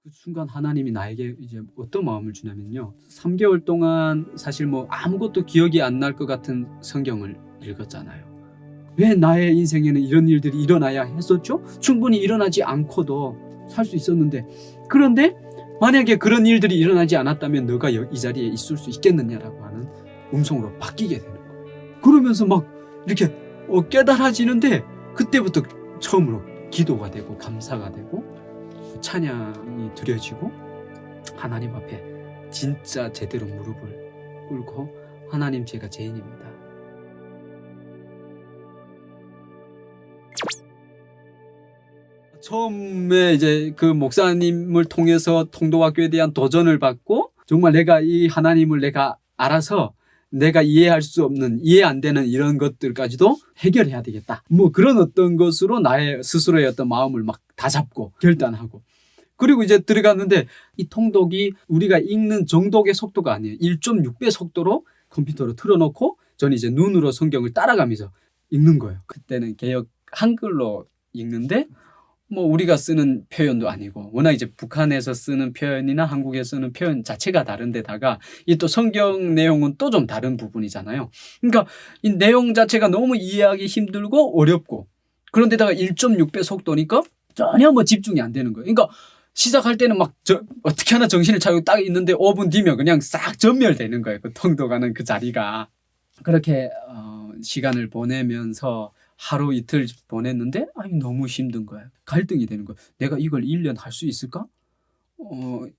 그 순간 하나님이 나에게 이제 어떤 마음을 주냐면요. 3개월 동안 사실 뭐 아무것도 기억이 안 날 것 같은 성경을 읽었잖아요. 왜 나의 인생에는 이런 일들이 일어나야 했었죠? 충분히 일어나지 않고도 살 수 있었는데, 그런데 만약에 그런 일들이 일어나지 않았다면 너가 이 자리에 있을 수 있겠느냐라고 하는 음성으로 바뀌게 되는 거예요. 그러면서 막 이렇게 깨달아지는데, 그때부터 처음으로 기도가 되고 감사가 되고 찬양이 드려지고 하나님 앞에 진짜 제대로 무릎을 꿇고, 하나님 제가 죄인입니다. 처음에 이제 그 목사님을 통해서 통도학교에 대한 도전을 받고, 정말 내가 이 하나님을 내가 알아서 내가 이해할 수 없는, 이해 안 되는 이런 것들까지도 해결해야 되겠다. 뭐 그런 어떤 것으로 나의 스스로의 어떤 마음을 막 다잡고 결단하고, 그리고 이제 들어갔는데 이 통독이 우리가 읽는 정독의 속도가 아니에요. 1.6배 속도로 컴퓨터로 틀어놓고 저는 이제 눈으로 성경을 따라가면서 읽는 거예요. 그때는 개역 한글로 읽는데 뭐 우리가 쓰는 표현도 아니고, 워낙 이제 북한에서 쓰는 표현이나 한국에서 쓰는 표현 자체가 다른데다가 이 또 성경 내용은 또 좀 다른 부분이잖아요. 그러니까 이 내용 자체가 너무 이해하기 힘들고 어렵고, 그런데다가 1.6배 속도니까 전혀 뭐 집중이 안 되는 거예요. 그러니까 시작할 때는 막 어떻게 하나 정신을 차리고 딱 있는데 5분 뒤면 그냥 싹 전멸되는 거예요. 그 통독하는 그 자리가. 그렇게 시간을 보내면서 하루 이틀 보냈는데 너무 힘든 거예요. 갈등이 되는 거예요. 내가 이걸 1년 할 수 있을까?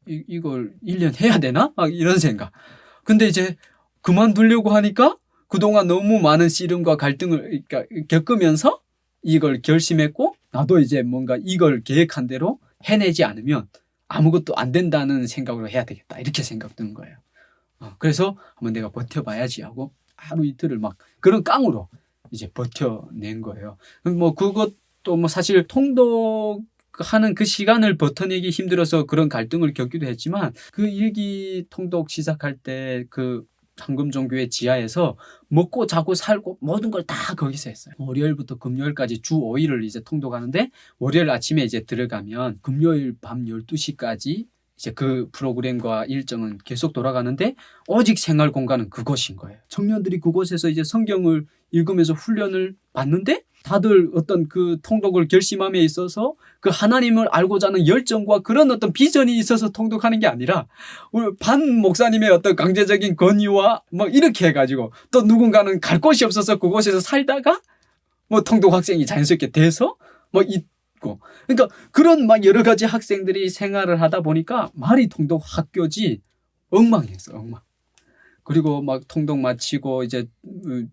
이걸 1년 해야 되나? 이런 생각. 근데 이제 그만두려고 하니까 그동안 너무 많은 씨름과 갈등을 겪으면서 이걸 결심했고, 나도 이제 뭔가 이걸 계획한 대로 해내지 않으면 아무것도 안 된다는 생각으로 해야 되겠다, 이렇게 생각 든 거예요. 그래서 한번 내가 버텨봐야지 하고 하루 이틀을 막 그런 깡으로 이제 버텨낸 거예요. 뭐 그것도 뭐 사실 통독하는 그 시간을 버텨내기 힘들어서 그런 갈등을 겪기도 했지만, 그 일기 통독 시작할 때 그 황금종교회 지하에서 먹고 자고 살고 모든 걸 다 거기서 했어요. 월요일부터 금요일까지 주 5일을 이제 통독하는데, 월요일 아침에 이제 들어가면 금요일 밤 12시까지 이제 그 프로그램과 일정은 계속 돌아가는데, 오직 생활 공간은 그곳인 거예요. 청년들이 그곳에서 이제 성경을 읽으면서 훈련을 받는데, 다들 어떤 그 통독을 결심함에 있어서 그 하나님을 알고자 하는 열정과 그런 어떤 비전이 있어서 통독하는 게 아니라, 우리 반 목사님의 어떤 강제적인 권유와 뭐 이렇게 해가지고, 또 누군가는 갈 곳이 없어서 그곳에서 살다가 뭐 통독 학생이 자연스럽게 돼서 뭐 있고, 그러니까 그런 막 여러 가지 학생들이 생활을 하다 보니까 말이 통독 학교지 엉망이었어, 엉망. 그리고 막 통독 마치고 이제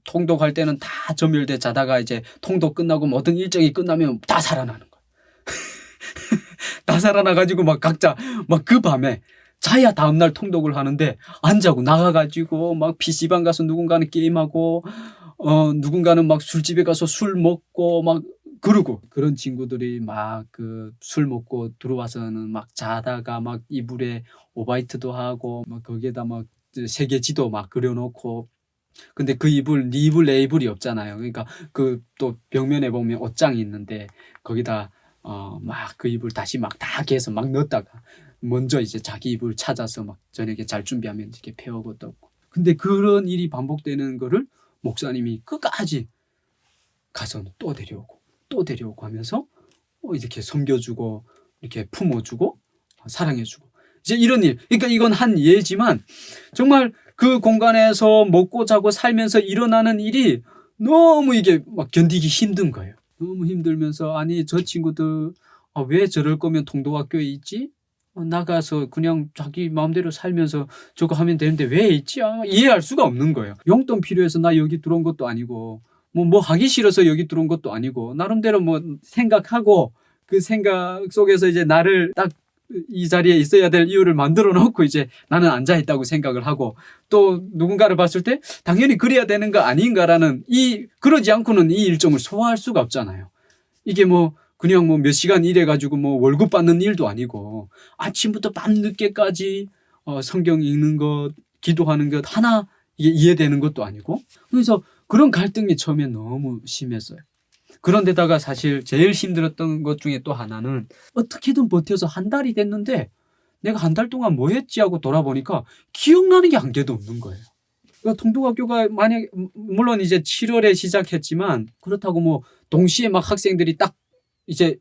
통독할 때는 다 점열돼 자다가 이제 통독 끝나고 모든 일정이 끝나면 다 살아나는 거야. 다 살아나가지고 막 각자 막 그 밤에 자야 다음날 통독을 하는데, 안 자고 나가가지고 막 PC방 가서 누군가는 게임하고 누군가는 막 술집에 가서 술 먹고 막 그러고, 그런 친구들이 막 그 술 먹고 들어와서는 막 자다가 막 이불에 오바이트도 하고 막 거기에다 막 세계 지도 막 그려놓고, 근데 그 이불, 네 이불 내 이불이 없잖아요. 그러니까 그 또 벽면에 보면 옷장이 있는데 거기다 막 그 이불 다시 막 다 개서 막 넣었다가 먼저 이제 자기 이불 찾아서 막 저녁에 잘 준비하면 이렇게 패오고 떴고. 근데 그런 일이 반복되는 거를 목사님이 끝까지 가서 또 데려오고 또 데려오고 하면서 이렇게 섬겨주고 이렇게 품어주고 사랑해주고, 이제 이런 일. 그러니까 이건 한 예지만 정말 그 공간에서 먹고 자고 살면서 일어나는 일이 너무 이게 막 견디기 힘든 거예요. 너무 힘들면서, 아니 저 친구들 왜 저럴 거면 통도학교에 있지? 나가서 그냥 자기 마음대로 살면서 저거 하면 되는데 왜 있지? 이해할 수가 없는 거예요. 용돈 필요해서 나 여기 들어온 것도 아니고 뭐 하기 싫어서 여기 들어온 것도 아니고, 나름대로 뭐 생각하고 그 생각 속에서 이제 나를 딱 이 자리에 있어야 될 이유를 만들어 놓고 이제 나는 앉아 있다고 생각을 하고, 또 누군가를 봤을 때 당연히 그래야 되는 거 아닌가라는, 그러지 않고는 이 일정을 소화할 수가 없잖아요. 이게 뭐 그냥 뭐 몇 시간 일해가지고 뭐 월급 받는 일도 아니고, 아침부터 밤 늦게까지 성경 읽는 것, 기도하는 것 하나 이게 이해되는 것도 아니고, 그래서 그런 갈등이 처음에 너무 심했어요. 그런데다가 사실 제일 힘들었던 것 중에 또 하나는, 어떻게든 버텨서 한 달이 됐는데 내가 한 달 동안 뭐 했지 하고 돌아보니까 기억나는 게 한 개도 없는 거예요. 그러니까 통독학교가 만약 물론 이제 7월에 시작했지만 그렇다고 뭐 동시에 막 학생들이 딱 이제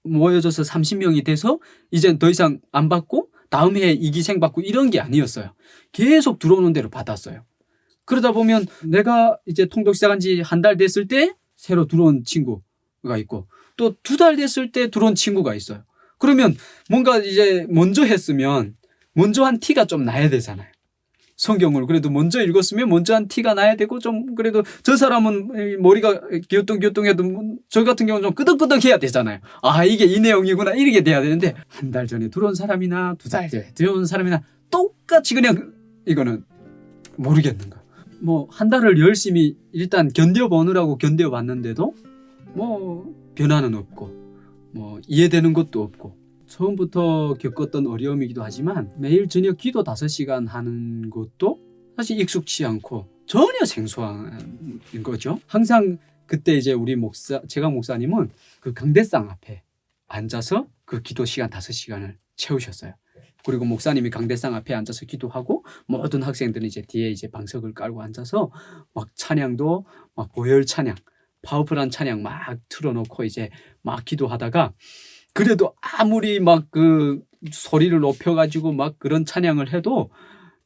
모여져서 30명이 돼서 이제 더 이상 안 받고 다음 해에 2기생 받고 이런 게 아니었어요. 계속 들어오는 대로 받았어요. 그러다 보면 내가 이제 통독 시작한 지 한 달 됐을 때 새로 들어온 친구가 있고 또 2달 됐을 때 들어온 친구가 있어요. 그러면 뭔가 이제 먼저 했으면 먼저 한 티가 좀 나야 되잖아요. 성경을 그래도 먼저 읽었으면 먼저 한 티가 나야 되고 좀 그래도 저 사람은 머리가 기우뚱기우뚱해도 저 같은 경우는 좀 끄덕끄덕해야 되잖아요. 아 이게 이 내용이구나 이렇게 돼야 되는데 한 달 전에 들어온 사람이나 2달 전에 들어온 사람이나 똑같이 그냥 이거는 모르겠는 거야. 뭐 한 달을 열심히 일단 견뎌보느라고 견뎌봤는데도 뭐 변화는 없고 뭐 이해되는 것도 없고 처음부터 겪었던 어려움이기도 하지만 매일 저녁 기도 5시간 하는 것도 사실 익숙치 않고 전혀 생소한 거죠. 항상 그때 이제 우리 제가 목사님은 그 강대상 앞에 앉아서 그 기도 시간 5시간을 채우셨어요. 그리고 목사님이 강대상 앞에 앉아서 기도하고 모든 학생들은 이제 뒤에 이제 방석을 깔고 앉아서 막 찬양도 막 보혈 찬양, 파워풀한 찬양 막 틀어놓고 이제 막 기도하다가 그래도 아무리 막 그 소리를 높여가지고 막 그런 찬양을 해도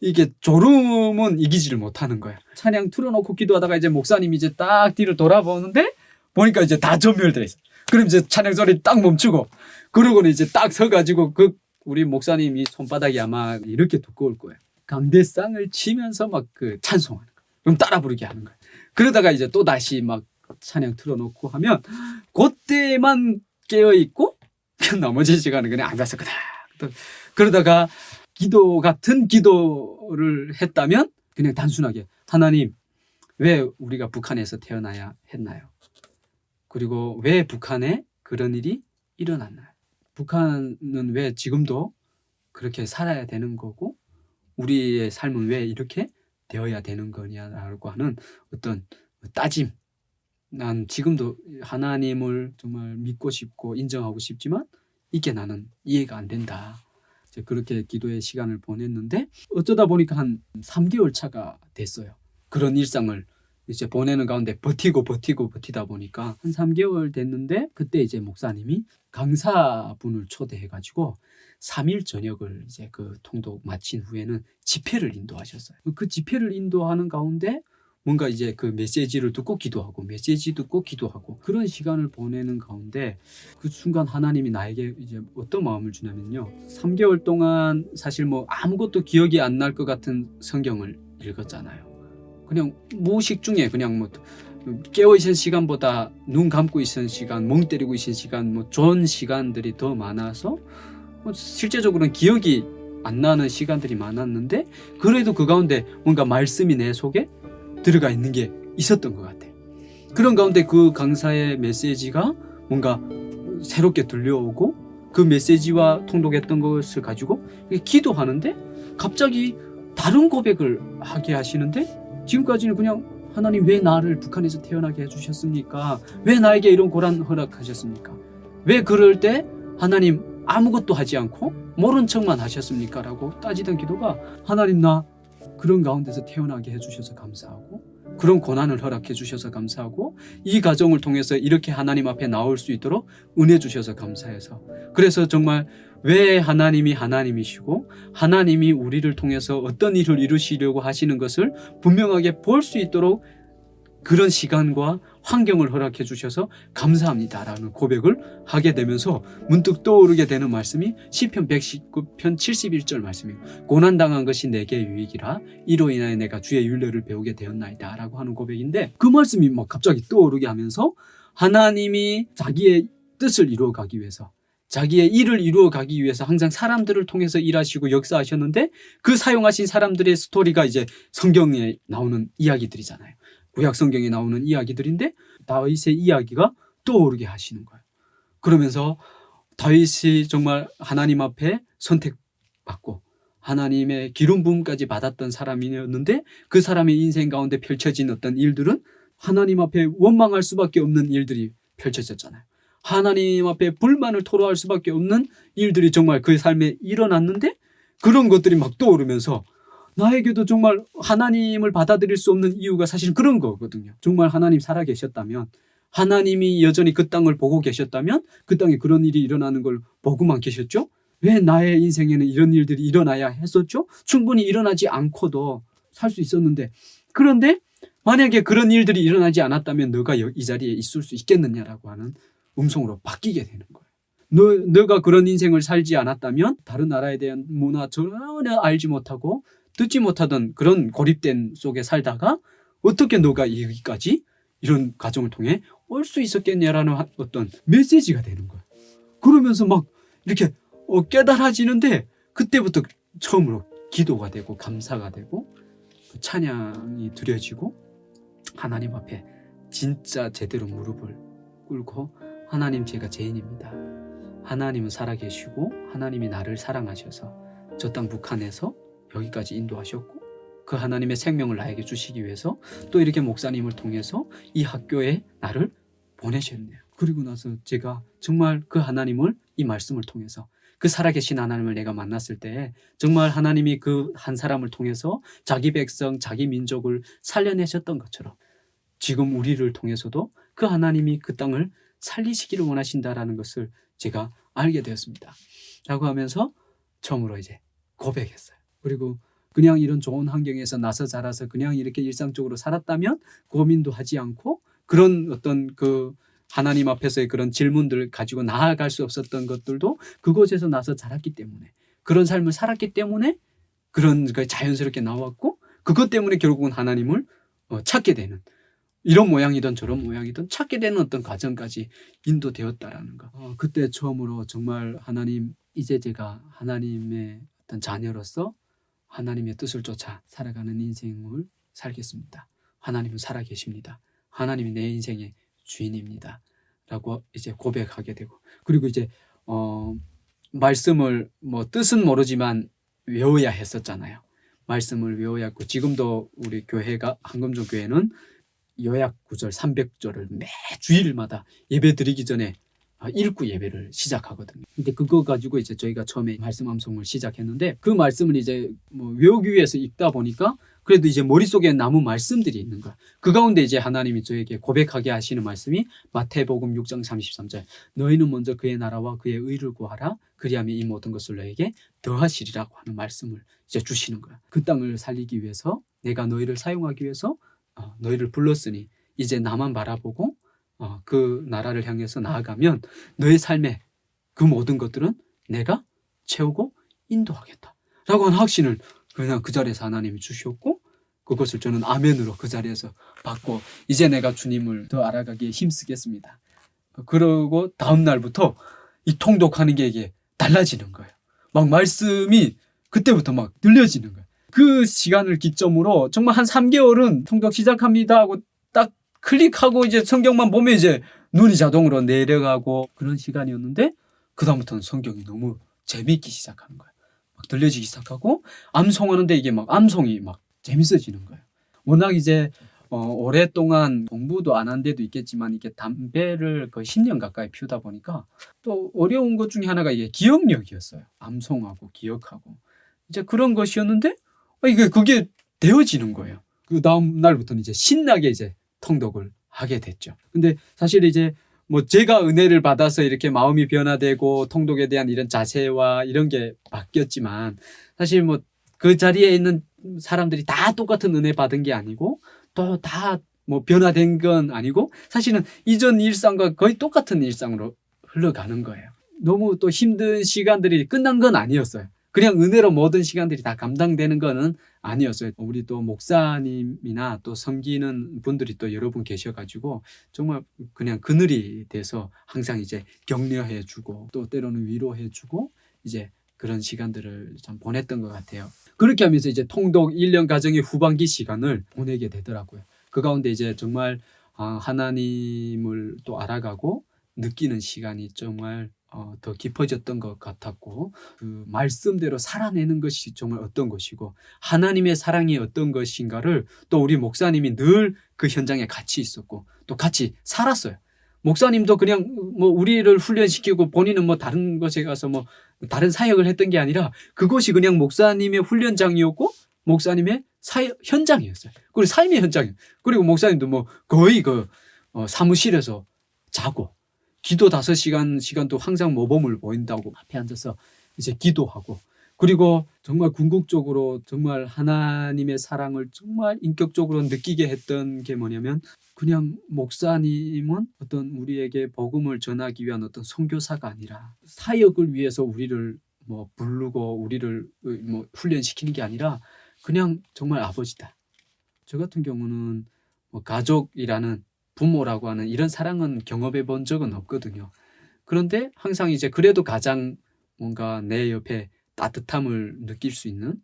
이게 졸음은 이기지를 못하는 거야. 찬양 틀어놓고 기도하다가 이제 목사님이 이제 딱 뒤를 돌아보는데 보니까 이제 다 전멸돼 있어. 그럼 이제 찬양 소리 딱 멈추고 그러고는 이제 딱 서가지고 그 우리 목사님이 손바닥이 아마 이렇게 두꺼울 거예요. 강대상을 치면서 막 그 찬송하는 거야. 그럼 따라 부르게 하는 거야. 그러다가 이제 또 다시 막 찬양 틀어놓고 하면 그때만 깨어있고 나머지 시간은 그냥 앉아서 그러다가 기도 같은 기도를 했다면 그냥 단순하게 하나님 왜 우리가 북한에서 태어나야 했나요? 그리고 왜 북한에 그런 일이 일어났나요? 북한은 왜 지금도 그렇게 살아야 되는 거고 우리의 삶은 왜 이렇게 되어야 되는 거냐라고 하는 어떤 따짐. 난 지금도 하나님을 정말 믿고 싶고 인정하고 싶지만 이게 나는 이해가 안 된다. 이제 그렇게 기도의 시간을 보냈는데 어쩌다 보니까 한 3개월 차가 됐어요. 그런 일상을 이제 보내는 가운데 버티다 보니까 한 3개월 됐는데 그때 이제 목사님이 강사분을 초대해가지고 3일 저녁을 이제 그 통독 마친 후에는 집회를 인도하셨어요. 그 집회를 인도하는 가운데 뭔가 이제 그 메시지를 듣고 기도하고 메시지 듣고 기도하고 그런 시간을 보내는 가운데 그 순간 하나님이 나에게 이제 어떤 마음을 주냐면요. 3개월 동안 사실 뭐 아무것도 기억이 안 날 것 같은 성경을 읽었잖아요. 그냥 무의식 중에 그냥 뭐 깨어있는 시간보다 눈 감고 있는 시간, 멍 때리고 있는 시간, 뭐 좋은 시간들이 더 많아서 뭐 실제적으로는 기억이 안 나는 시간들이 많았는데 그래도 그 가운데 뭔가 말씀이 내 속에 들어가 있는 게 있었던 것 같아요. 그런 가운데 그 강사의 메시지가 뭔가 새롭게 들려오고 그 메시지와 통독했던 것을 가지고 기도하는데 갑자기 다른 고백을 하게 하시는데 지금까지는 그냥 하나님 왜 나를 북한에서 태어나게 해주셨습니까? 왜 나에게 이런 고난 허락하셨습니까? 왜 그럴 때 하나님 아무것도 하지 않고 모른 척만 하셨습니까? 라고 따지던 기도가 하나님 나 그런 가운데서 태어나게 해주셔서 감사하고 그런 고난을 허락해 주셔서 감사하고 이 과정을 통해서 이렇게 하나님 앞에 나올 수 있도록 은혜 주셔서 감사해서 그래서 정말 왜 하나님이 하나님이시고 하나님이 우리를 통해서 어떤 일을 이루시려고 하시는 것을 분명하게 볼 수 있도록 그런 시간과 환경을 허락해 주셔서 감사합니다라는 고백을 하게 되면서 문득 떠오르게 되는 말씀이 시편 119편 71절 말씀이에요. 고난당한 것이 내게 유익이라 이로 인하여 내가 주의 율례를 배우게 되었나이다 라고 하는 고백인데 그 말씀이 막 갑자기 떠오르게 하면서 하나님이 자기의 뜻을 이루어가기 위해서 자기의 일을 이루어가기 위해서 항상 사람들을 통해서 일하시고 역사하셨는데 그 사용하신 사람들의 스토리가 이제 성경에 나오는 이야기들이잖아요. 구약 성경에 나오는 이야기들인데 다윗의 이야기가 떠오르게 하시는 거예요. 그러면서 다윗이 정말 하나님 앞에 선택받고 하나님의 기름 부음까지 받았던 사람이었는데 그 사람의 인생 가운데 펼쳐진 어떤 일들은 하나님 앞에 원망할 수밖에 없는 일들이 펼쳐졌잖아요. 하나님 앞에 불만을 토로할 수밖에 없는 일들이 정말 그 삶에 일어났는데 그런 것들이 막 떠오르면서 나에게도 정말 하나님을 받아들일 수 없는 이유가 사실 그런 거거든요. 정말 하나님 살아계셨다면, 하나님이 여전히 그 땅을 보고 계셨다면, 그 땅에 그런 일이 일어나는 걸 보고만 계셨죠? 왜 나의 인생에는 이런 일들이 일어나야 했었죠? 충분히 일어나지 않고도 살 수 있었는데, 그런데 만약에 그런 일들이 일어나지 않았다면 너가 이 자리에 있을 수 있겠느냐라고 하는 음성으로 바뀌게 되는 거예요. 너가 그런 인생을 살지 않았다면 다른 나라에 대한 문화 전혀 알지 못하고 듣지 못하던 그런 고립된 속에 살다가 어떻게 너가 여기까지 이런 과정을 통해 올 수 있었겠냐라는 어떤 메시지가 되는 거예요. 그러면서 막 이렇게 깨달아지는데 그때부터 처음으로 기도가 되고 감사가 되고 찬양이 드려지고 하나님 앞에 진짜 제대로 무릎을 꿇고 하나님, 제가 죄인입니다. 하나님은 살아계시고 하나님이 나를 사랑하셔서 저 땅 북한에서 여기까지 인도하셨고 그 하나님의 생명을 나에게 주시기 위해서 또 이렇게 목사님을 통해서 이 학교에 나를 보내셨네요. 그리고 나서 제가 정말 그 하나님을 이 말씀을 통해서 그 살아계신 하나님을 내가 만났을 때 정말 하나님이 그 한 사람을 통해서 자기 백성, 자기 민족을 살려내셨던 것처럼 지금 우리를 통해서도 그 하나님이 그 땅을 살리시기를 원하신다라는 것을 제가 알게 되었습니다. 라고 하면서 처음으로 이제 고백했어요. 그리고 그냥 이런 좋은 환경에서 나서 자라서 그냥 이렇게 일상적으로 살았다면 고민도 하지 않고 그런 어떤 그 하나님 앞에서의 그런 질문들을 가지고 나아갈 수 없었던 것들도 그곳에서 나서 자랐기 때문에 그런 삶을 살았기 때문에 그런 그 자연스럽게 나왔고 그것 때문에 결국은 하나님을 찾게 되는 이런 모양이든 저런 모양이든 찾게 되는 어떤 과정까지 인도되었다라는 거. 그때 처음으로 정말 하나님, 이제 제가 하나님의 어떤 자녀로서 하나님의 뜻을 쫓아 살아가는 인생을 살겠습니다. 하나님은 살아계십니다. 하나님이 내 인생의 주인입니다. 라고 이제 고백하게 되고, 그리고 이제 말씀을 뜻은 모르지만 외워야 했었잖아요. 말씀을 외워야 했고, 지금도 우리 교회가 한금종 교회는 요약 구절 300절을 매 주일마다 예배 드리기 전에 읽고 예배를 시작하거든요. 근데 그거 가지고 이제 저희가 처음에 말씀 암송을 시작했는데 그 말씀을 이제 외우기 위해서 읽다 보니까 그래도 이제 머릿속에 남은 말씀들이 있는 거야. 그 가운데 이제 하나님이 저에게 고백하게 하시는 말씀이 마태복음 6장 33절. 너희는 먼저 그의 나라와 그의 의를 구하라. 그리하면 이 모든 것을 너에게 더하시리라고 하는 말씀을 이제 주시는 거야. 그 땅을 살리기 위해서 내가 너희를 사용하기 위해서 너희를 불렀으니 이제 나만 바라보고 그 나라를 향해서 나아가면 너의 삶의 그 모든 것들은 내가 채우고 인도하겠다 라고 하는 확신을 그냥 그 자리에서 하나님이 주셨고 그것을 저는 아멘으로 그 자리에서 받고 이제 내가 주님을 더 알아가기에 힘쓰겠습니다. 그러고 다음 날부터 이 통독하는 게 이게 달라지는 거예요. 막 말씀이 그때부터 막 들려지는 거예요. 그 시간을 기점으로 정말 한 3개월은 통독 시작합니다 하고 딱 클릭하고 이제 성경만 보면 이제 눈이 자동으로 내려가고 그런 시간이었는데 그다음부터는 성경이 너무 재미있기 시작하는 거예요. 막 들려지기 시작하고 암송하는데 이게 막 암송이 막 재밌어지는 거예요. 워낙 이제 오랫동안 공부도 안 한 데도 있겠지만 이게 담배를 거의 10년 가까이 피우다 보니까 또 어려운 것 중에 하나가 이게 기억력이었어요. 암송하고 기억하고 이제 그런 것이었는데 그게 되어지는 거예요. 그 다음 날부터는 이제 신나게 이제 통독을 하게 됐죠. 근데 사실 이제 제가 은혜를 받아서 이렇게 마음이 변화되고 통독에 대한 이런 자세와 이런 게 바뀌었지만 사실 그 자리에 있는 사람들이 다 똑같은 은혜 받은 게 아니고 또 다 변화된 건 아니고 사실은 이전 일상과 거의 똑같은 일상으로 흘러가는 거예요. 너무 또 힘든 시간들이 끝난 건 아니었어요. 그냥 은혜로 모든 시간들이 다 감당되는 거는 아니었어요. 우리 또 목사님이나 또 섬기는 분들이 또 여러분 계셔가지고 정말 그냥 그늘이 돼서 항상 이제 격려해주고 또 때로는 위로해주고 이제 그런 시간들을 참 보냈던 것 같아요. 그렇게 하면서 이제 통독 1년 과정의 후반기 시간을 보내게 되더라고요. 그 가운데 이제 정말 하나님을 또 알아가고 느끼는 시간이 정말 더 깊어졌던 것 같았고 그 말씀대로 살아내는 것이 정말 어떤 것이고 하나님의 사랑이 어떤 것인가를 또 우리 목사님이 늘 그 현장에 같이 있었고 또 같이 살았어요. 목사님도 그냥 뭐 우리를 훈련시키고 본인은 뭐 다른 곳에 가서 뭐 다른 사역을 했던 게 아니라 그곳이 그냥 목사님의 훈련장이었고 목사님의 사역 현장이었어요. 그리고 삶의 현장이에요. 그리고 목사님도 뭐 거의 사무실에서 자고 기도 5시간도 항상 모범을 보인다고 앞에 앉아서 이제 기도하고 그리고 정말 궁극적으로 정말 하나님의 사랑을 정말 인격적으로 느끼게 했던 게 뭐냐면 그냥 목사님은 어떤 우리에게 복음을 전하기 위한 어떤 선교사가 아니라 사역을 위해서 우리를 뭐 부르고 우리를 뭐 훈련시키는 게 아니라 그냥 정말 아버지다. 저 같은 경우는 뭐 가족이라는 부모라고 하는 이런 사랑은 경험해 본 적은 없거든요. 그런데 항상 이제 그래도 가장 뭔가 내 옆에 따뜻함을 느낄 수 있는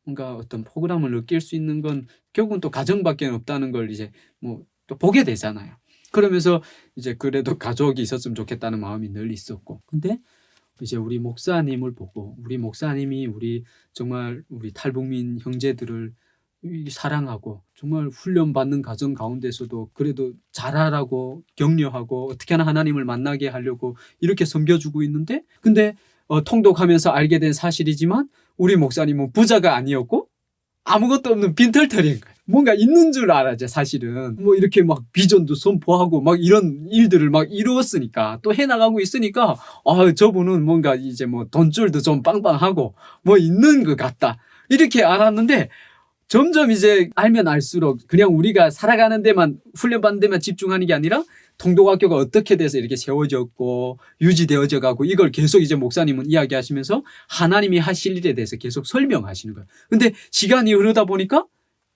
뭔가 어떤 포근함을 느낄 수 있는 건 결국은 또 가정밖에 없다는 걸 이제 뭐 또 보게 되잖아요. 그러면서 이제 그래도 가족이 있었으면 좋겠다는 마음이 늘 있었고 근데 이제 우리 목사님을 보고 우리 목사님이 정말 우리 탈북민 형제들을 사랑하고 정말 훈련받는 과정 가운데서도 그래도 잘하라고 격려하고 어떻게 하나 하나님을 만나게 하려고 이렇게 섬겨주고 있는데 근데 통독하면서 알게 된 사실이지만 우리 목사님은 부자가 아니었고 아무것도 없는 빈털터리인 거예요. 뭔가 있는 줄 알아죠, 사실은. 뭐 이렇게 막 비전도 선포하고 막 이런 일들을 막 이루었으니까 또 해나가고 있으니까 저분은 뭔가 이제 뭐 돈줄도 좀 빵빵하고 뭐 있는 것 같다. 이렇게 알았는데 점점 이제 알면 알수록 그냥 우리가 살아가는 데만 훈련받는 데만 집중하는 게 아니라 통독학교가 어떻게 돼서 이렇게 세워졌고 유지되어져 가고 이걸 계속 이제 목사님은 이야기하시면서 하나님이 하실 일에 대해서 계속 설명하시는 거예요. 근데 시간이 흐르다 보니까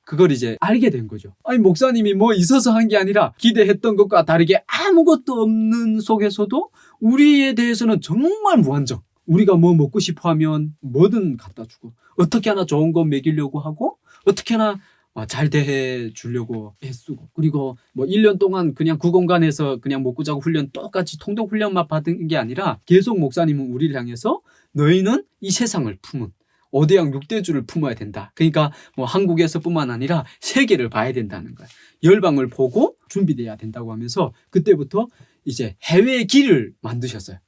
그걸 이제 알게 된 거죠. 아니 목사님이 뭐 있어서 한 게 아니라 기대했던 것과 다르게 아무것도 없는 속에서도 우리에 대해서는 정말 무한정. 우리가 뭐 먹고 싶어 하면 뭐든 갖다 주고 어떻게 하나 좋은 거 먹이려고 하고 어떻게 하나 잘 대해 주려고 애쓰고 그리고 뭐 1년 동안 그냥 그 공간에서 그냥 먹고 자고 훈련 똑같이 통독 훈련만 받은 게 아니라 계속 목사님은 우리를 향해서 너희는 이 세상을 품은 5대양 6대주를 품어야 된다. 그러니까 뭐 한국에서뿐만 아니라 세계를 봐야 된다는 거야. 열방을 보고 준비돼야 된다고 하면서 그때부터 이제 해외의 길을 만드셨어요.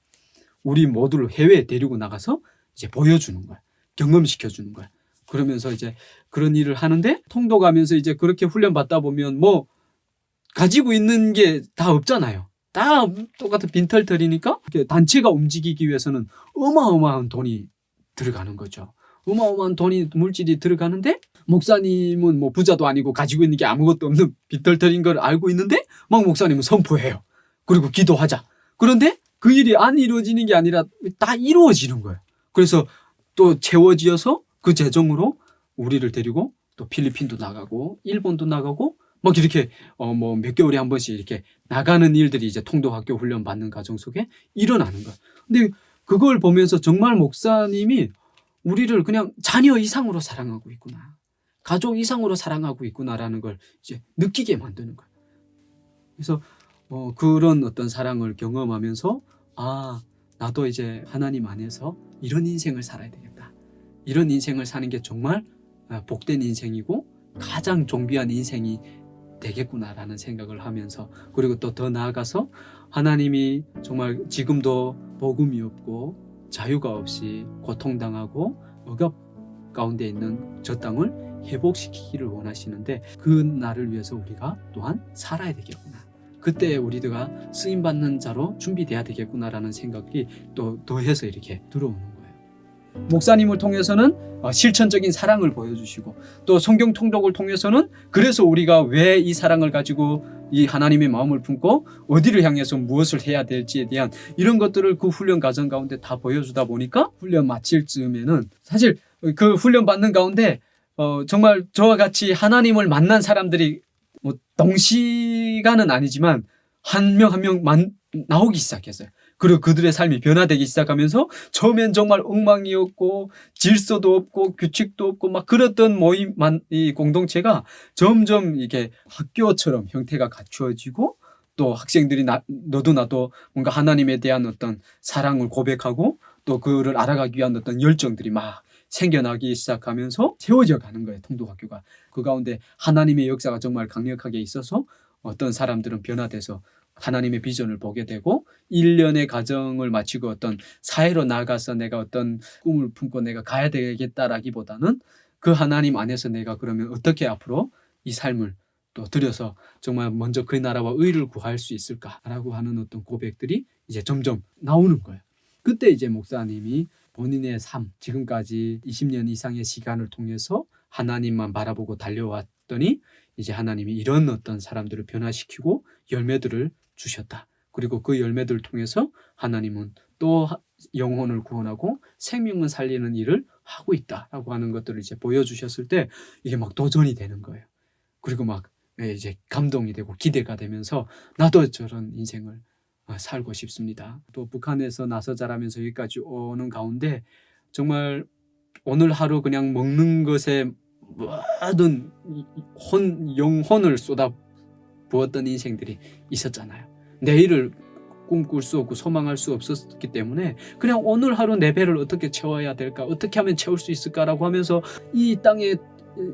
우리 모두를 해외에 데리고 나가서 이제 보여주는 거야. 경험시켜주는 거야. 그러면서 이제 그런 일을 하는데 통독하면서 이제 그렇게 훈련 받다 보면 뭐 가지고 있는 게 다 없잖아요. 다 똑같은 빈털터리니까 단체가 움직이기 위해서는 어마어마한 돈이 들어가는 거죠. 어마어마한 돈이 물질이 들어가는데 목사님은 뭐 부자도 아니고 가지고 있는 게 아무것도 없는 빈털터리인 걸 알고 있는데 막 목사님은 선포해요. 그리고 기도하자. 그런데 그 일이 안 이루어지는 게 아니라 다 이루어지는 거예요. 그래서 또 채워지어서 그 재정으로 우리를 데리고 또 필리핀도 나가고 일본도 나가고 막 이렇게 뭐 몇 개월에 한 번씩 이렇게 나가는 일들이 이제 통독학교 훈련 받는 과정 속에 일어나는 거야. 근데 그걸 보면서 정말 목사님이 우리를 그냥 자녀 이상으로 사랑하고 있구나. 가족 이상으로 사랑하고 있구나라는 걸 이제 느끼게 만드는 거야. 그래서 그런 어떤 사랑을 경험하면서 나도 이제 하나님 안에서 이런 인생을 살아야 되겠다. 이런 인생을 사는 게 정말 복된 인생이고 가장 존귀한 인생이 되겠구나라는 생각을 하면서 그리고 또 더 나아가서 하나님이 정말 지금도 복음이 없고 자유가 없이 고통당하고 억압 가운데 있는 저 땅을 회복시키기를 원하시는데 그 날을 위해서 우리가 또한 살아야 되겠구나. 그때 우리가 쓰임받는 자로 준비돼야 되겠구나라는 생각이 또 더해서 이렇게 들어오는 거예요. 목사님을 통해서는 실천적인 사랑을 보여주시고 또 성경 통독을 통해서는 그래서 우리가 왜 이 사랑을 가지고 이 하나님의 마음을 품고 어디를 향해서 무엇을 해야 될지에 대한 이런 것들을 그 훈련 과정 가운데 다 보여주다 보니까 훈련 마칠 즈음에는 사실 그 훈련 받는 가운데 정말 저와 같이 하나님을 만난 사람들이 뭐 동시간은 아니지만 한 명 한 명 나오기 시작했어요. 그리고 그들의 삶이 변화되기 시작하면서 처음엔 정말 엉망이었고 질서도 없고 규칙도 없고 막 그랬던 이 공동체가 점점 이게 학교처럼 형태가 갖추어지고 또 학생들이 너도 나도 뭔가 하나님에 대한 어떤 사랑을 고백하고 또 그를 알아가기 위한 어떤 열정들이 막 생겨나기 시작하면서 세워져 가는 거예요. 통독학교가. 그 가운데 하나님의 역사가 정말 강력하게 있어서 어떤 사람들은 변화돼서 하나님의 비전을 보게 되고 1년의 과정을 마치고 어떤 사회로 나가서 내가 어떤 꿈을 품고 내가 가야 되겠다라기보다는 그 하나님 안에서 내가 그러면 어떻게 앞으로 이 삶을 또 들여서 정말 먼저 그 나라와 의를 구할 수 있을까라고 하는 어떤 고백들이 이제 점점 나오는 거예요. 그때 이제 목사님이 본인의 삶, 지금까지 20년 이상의 시간을 통해서 하나님만 바라보고 달려왔더니 이제 하나님이 이런 어떤 사람들을 변화시키고 열매들을 주셨다. 그리고 그 열매들을 통해서 하나님은 또 영혼을 구원하고 생명을 살리는 일을 하고 있다라고 하는 것들을 이제 보여주셨을 때 이게 막 도전이 되는 거예요. 그리고 막 이제 감동이 되고 기대가 되면서 나도 저런 인생을 살고 싶습니다. 또 북한에서 나서 자라면서 여기까지 오는 가운데 정말 오늘 하루 그냥 먹는 것에 모든 영혼을 쏟아 부었던 인생들이 있었잖아요. 내일을 꿈꿀 수 없고 소망할 수 없었기 때문에 그냥 오늘 하루 내 배를 어떻게 채워야 될까, 어떻게 하면 채울 수 있을까라고 하면서 이 땅에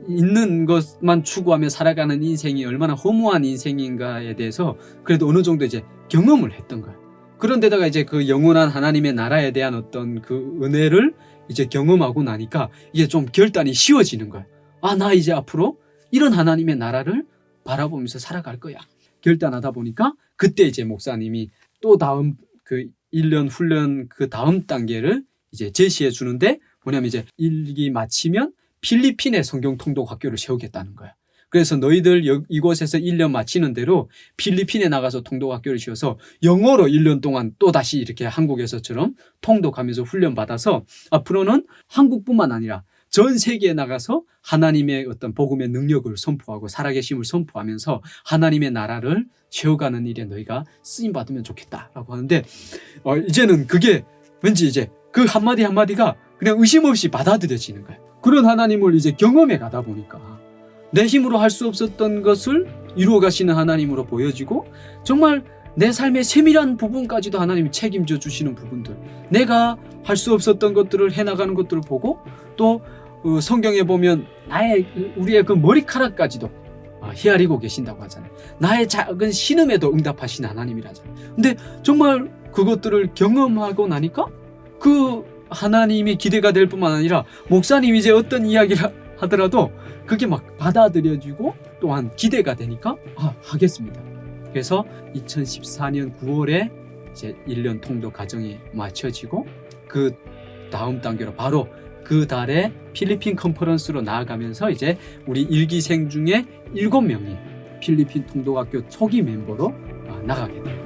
있는 것만 추구하며 살아가는 인생이 얼마나 허무한 인생인가에 대해서 그래도 어느 정도 이제 경험을 했던 거예요. 그런데다가 이제 그 영원한 하나님의 나라에 대한 어떤 그 은혜를 이제 경험하고 나니까 이게 좀 결단이 쉬워지는 거예요. 아, 나 이제 앞으로 이런 하나님의 나라를 바라보면서 살아갈 거야. 결단하다 보니까 그때 이제 목사님이 또 다음 그 1년 훈련 그 다음 단계를 이제 제시해 주는데 뭐냐면 이제 1기 마치면 필리핀에 성경 통독 학교를 세우겠다는 거야. 그래서 너희들 이곳에서 1년 마치는 대로 필리핀에 나가서 통독 학교를 세워서 영어로 1년 동안 또 다시 이렇게 한국에서처럼 통독하면서 훈련 받아서 앞으로는 한국뿐만 아니라 전 세계에 나가서 하나님의 어떤 복음의 능력을 선포하고 살아계심을 선포하면서 하나님의 나라를 세워가는 일에 너희가 쓰임 받으면 좋겠다라고 하는데 이제는 그게 왠지 이제 그 한마디 한마디가 그냥 의심 없이 받아들여지는 거예요. 그런 하나님을 이제 경험해 가다 보니까 내 힘으로 할 수 없었던 것을 이루어 가시는 하나님으로 보여지고 정말 내 삶의 세밀한 부분까지도 하나님이 책임져 주시는 부분들, 내가 할 수 없었던 것들을 해나가는 것들을 보고 또 성경에 보면 우리의 그 머리카락까지도 헤아리고 계신다고 하잖아요. 나의 작은 신음에도 응답하신 하나님이라잖아요. 근데 정말 그것들을 경험하고 나니까 그 하나님이 기대가 될 뿐만 아니라 목사님이 이제 어떤 이야기를 하더라도 그게 막 받아들여지고 또한 기대가 되니까 하겠습니다. 그래서 2014년 9월에 이제 1년 통독 과정이 마쳐지고 그 다음 단계로 바로 그 달에 필리핀 컨퍼런스로 나아가면서 이제 우리 1기생 중에 7명이 필리핀 통독학교 초기 멤버로 나가게 됩니다.